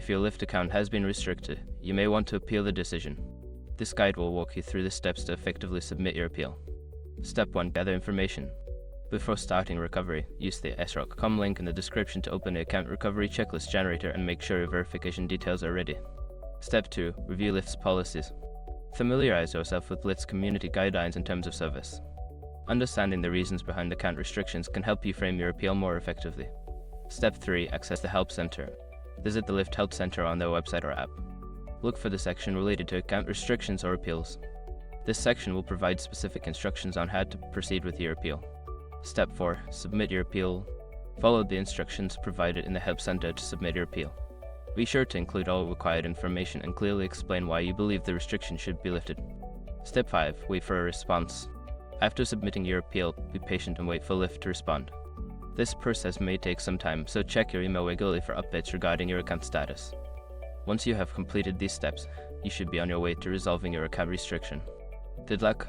If your Lyft account has been restricted, you may want to appeal the decision. This guide will walk you through the steps to effectively submit your appeal. Step 1. Gather information. Before starting recovery, use the sroc.com link in the description to open the account recovery checklist generator and make sure your verification details are ready. Step 2. Review Lyft's policies. Familiarize yourself with Lyft's community guidelines and terms of service. Understanding the reasons behind account restrictions can help you frame your appeal more effectively. Step 3. Access the Help Center. Visit the Lyft Help Center on their website or app. Look for the section related to account restrictions or appeals. This section will provide specific instructions on how to proceed with your appeal. Step 4. Submit your appeal. Follow the instructions provided in the Help Center to submit your appeal. Be sure to include all required information and clearly explain why you believe the restriction should be lifted. Step 5. Wait for a response. After submitting your appeal, be patient and wait for Lyft to respond. This process may take some time, so check your email regularly for updates regarding your account status. Once you have completed these steps, you should be on your way to resolving your account restriction. Good luck!